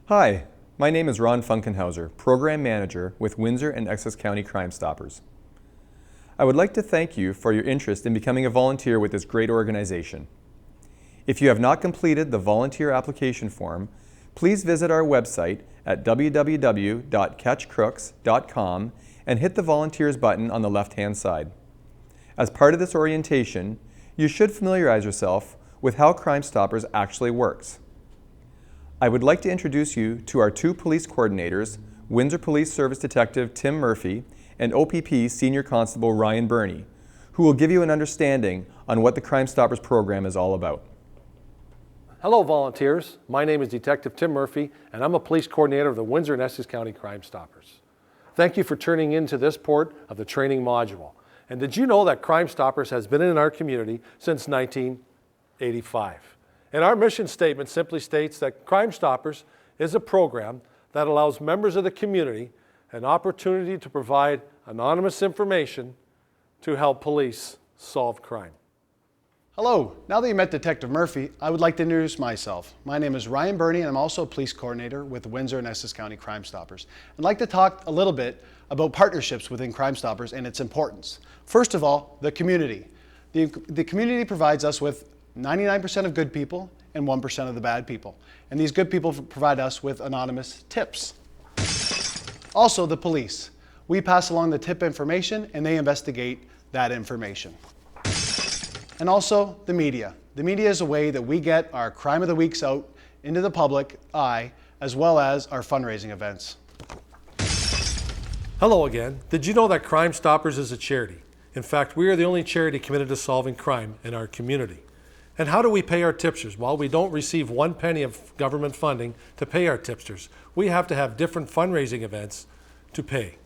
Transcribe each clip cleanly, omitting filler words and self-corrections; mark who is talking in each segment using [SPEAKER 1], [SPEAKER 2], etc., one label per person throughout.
[SPEAKER 1] Hi, my name is Ron Funkenhauser, Program Manager with Windsor and Essex County Crime Stoppers. I would like to thank you for your interest in becoming a volunteer with this great organization. If you have not completed the volunteer application form, please visit our website at www.catchcrooks.com and hit the Volunteers button on the left-hand side. As part of this orientation, you should familiarize yourself with how Crime Stoppers actually works. I would like to introduce you to our two police coordinators, Windsor Police Service Detective Tim Murphy and OPP Senior Constable Ryan Burney, who will give you an understanding on what the Crime Stoppers program is all about.
[SPEAKER 2] Hello volunteers, my name is Detective Tim Murphy and I'm a police coordinator of the Windsor and Essex County Crime Stoppers. Thank you for tuning in to this part of the training module. And did you know that Crime Stoppers has been in our community since 1985? And our mission statement simply states that Crime Stoppers is a program that allows members of the community an opportunity to provide anonymous information to help police solve crime.
[SPEAKER 3] Hello, now that you met Detective Murphy, I would like to introduce myself. My name is Ryan Burney and I'm also a police coordinator with the Windsor and Essex County Crime Stoppers. I'd like to talk a little bit about partnerships within Crime Stoppers and its importance. First of all, the community. The community provides us with 99% of good people and 1% of the bad people. And these good people provide us with anonymous tips. Also, the police. We pass along the tip information and they investigate that information. And also the media. The media is a way that we get our Crime of the Weeks out into the public eye, as well as our fundraising events.
[SPEAKER 2] Hello again. Did you know that Crime Stoppers is a charity? In fact, we are the only charity committed to solving crime in our community. And how do we pay our tipsters? Well, we don't receive 1 penny of government funding to pay our tipsters. We have to have different fundraising events to pay.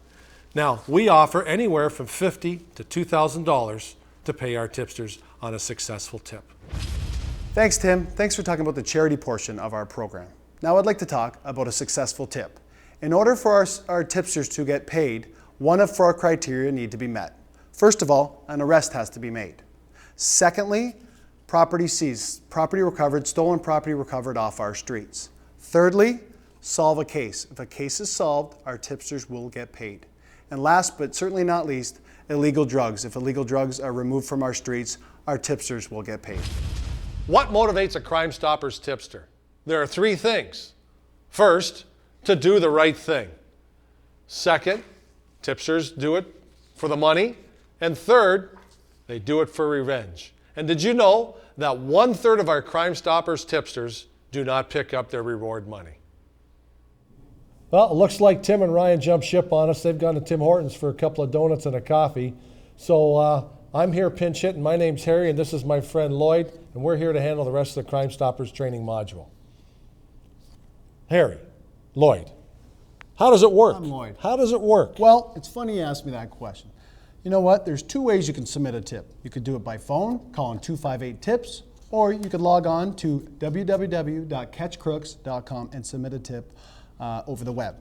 [SPEAKER 2] Now, we offer anywhere from $50 to $2,000 to pay our tipsters on a successful tip.
[SPEAKER 3] Thanks, Tim. Thanks for talking about the charity portion of our program. Now I'd like to talk about a successful tip. In order for our tipsters to get paid, one of 4 criteria need to be met. First of all, an arrest has to be made. Secondly, property seized, stolen property recovered off our streets. Thirdly, solve a case. If a case is solved, our tipsters will get paid. And last but certainly not least, illegal drugs. If illegal drugs are removed from our streets, our tipsters will get paid.
[SPEAKER 2] What motivates a Crime Stoppers tipster? There are 3 things. First, to do the right thing. Second, tipsters do it for the money. And third, they do it for revenge. And did you know that 1/3 of our Crime Stoppers tipsters do not pick up their reward money?
[SPEAKER 4] Well, it looks like Tim and Ryan jumped ship on us. They've gone to Tim Hortons for a couple of donuts and a coffee. So I'm here pinch hitting. My name's Harry and this is my friend Lloyd, and we're here to handle the rest of the Crime Stoppers training module. Harry, Lloyd, how does it work?
[SPEAKER 3] I'm Lloyd.
[SPEAKER 4] How does it work?
[SPEAKER 3] Well, it's funny you asked me that question. You know what? There's 2 ways you can submit a tip. You could do it by phone, calling 258-TIPS, or you could log on to www.catchcrooks.com and submit a tip over the web.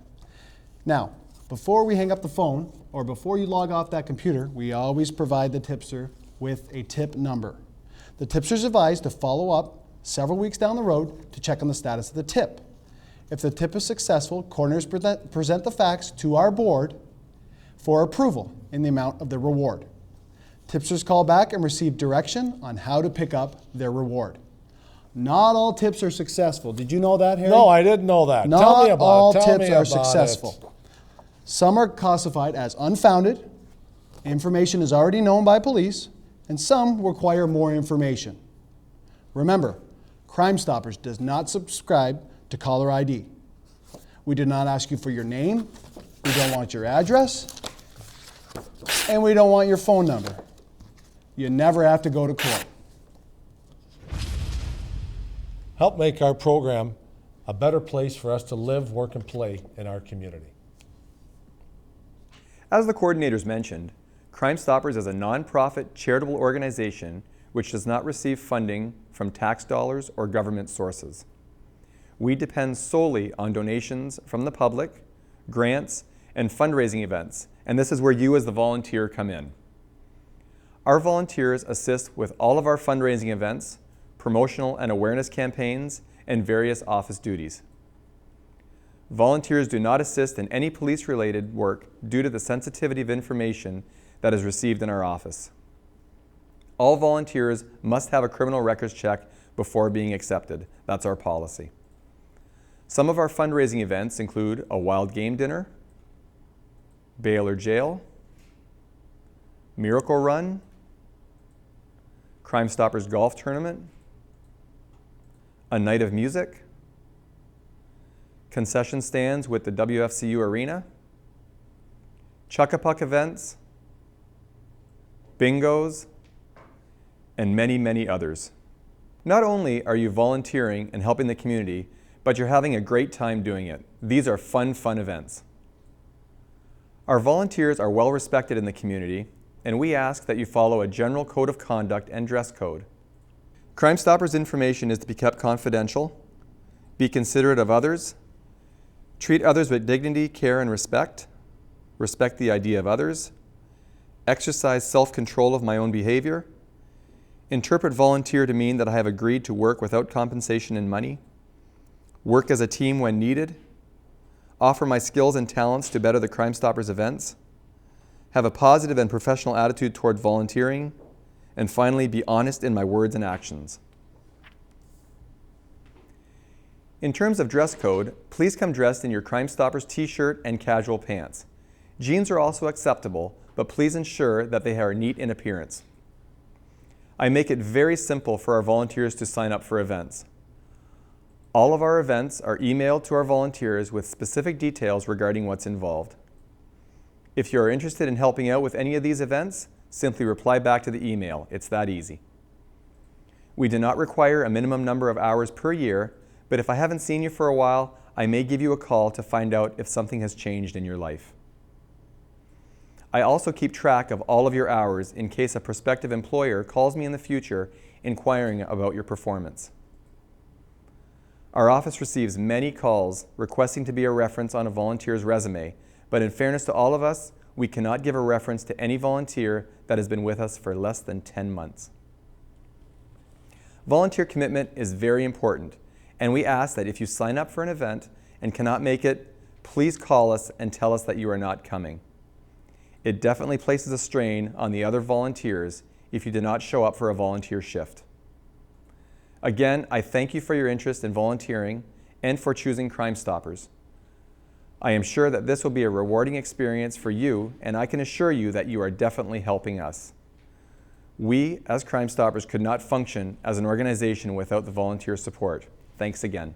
[SPEAKER 3] Now, before we hang up the phone, or before you log off that computer, we always provide the tipster with a tip number. The tipster is advised to follow up several weeks down the road to check on the status of the tip. If the tip is successful, coroners present the facts to our board for approval in the amount of the reward. Tipsters call back and receive direction on how to pick up their reward. Not all tips are successful. Did you know that, Harry?
[SPEAKER 4] No, I didn't know that.
[SPEAKER 3] Not
[SPEAKER 4] Tell me about
[SPEAKER 3] all
[SPEAKER 4] it. Tell
[SPEAKER 3] tips
[SPEAKER 4] me
[SPEAKER 3] are
[SPEAKER 4] about
[SPEAKER 3] successful.
[SPEAKER 4] it.
[SPEAKER 3] Some are classified as unfounded, information is already known by police, and some require more information. Remember, Crime Stoppers does not subscribe to caller ID. We do not ask you for your name, we don't want your address, and we don't want your phone number. You never have to go to court.
[SPEAKER 4] Help make our program a better place for us to live, work, and play in our community.
[SPEAKER 1] As the coordinators mentioned, Crime Stoppers is a nonprofit charitable organization which does not receive funding from tax dollars or government sources. We depend solely on donations from the public, grants, and fundraising events, and this is where you as the volunteer come in. Our volunteers assist with all of our fundraising events, promotional and awareness campaigns, and various office duties. Volunteers do not assist in any police-related work due to the sensitivity of information that is received in our office. All volunteers must have a criminal records check before being accepted. That's our policy. Some of our fundraising events include a wild game dinner, bail or jail, miracle run, Crime Stoppers golf tournament, a night of music, concession stands with the WFCU arena, Chuck-a-Puck events, bingos, and many, many others. Not only are you volunteering and helping the community, but you're having a great time doing it. These are fun events. Our volunteers are well respected in the community, and we ask that you follow a general code of conduct and dress code. Crime Stoppers information is to be kept confidential, be considerate of others, treat others with dignity, care, and respect, respect the idea of others, exercise self-control of my own behavior, interpret volunteer to mean that I have agreed to work without compensation and money, work as a team when needed, offer my skills and talents to better the Crime Stoppers events, have a positive and professional attitude toward volunteering, and finally, be honest in my words and actions. In terms of dress code, please come dressed in your Crime Stoppers t-shirt and casual pants. Jeans are also acceptable, but please ensure that they are neat in appearance. I make it very simple for our volunteers to sign up for events. All of our events are emailed to our volunteers with specific details regarding what's involved. If you are interested in helping out with any of these events, simply reply back to the email. It's that easy. We do not require a minimum number of hours per year, but if I haven't seen you for a while, I may give you a call to find out if something has changed in your life. I also keep track of all of your hours in case a prospective employer calls me in the future inquiring about your performance. Our office receives many calls requesting to be a reference on a volunteer's resume, but in fairness to all of us, we cannot give a reference to any volunteer that has been with us for less than 10 months. Volunteer commitment is very important, and we ask that if you sign up for an event and cannot make it, please call us and tell us that you are not coming. It definitely places a strain on the other volunteers if you do not show up for a volunteer shift. Again, I thank you for your interest in volunteering and for choosing Crime Stoppers. I am sure that this will be a rewarding experience for you, and I can assure you that you are definitely helping us. We, as Crime Stoppers, could not function as an organization without the volunteer support. Thanks again.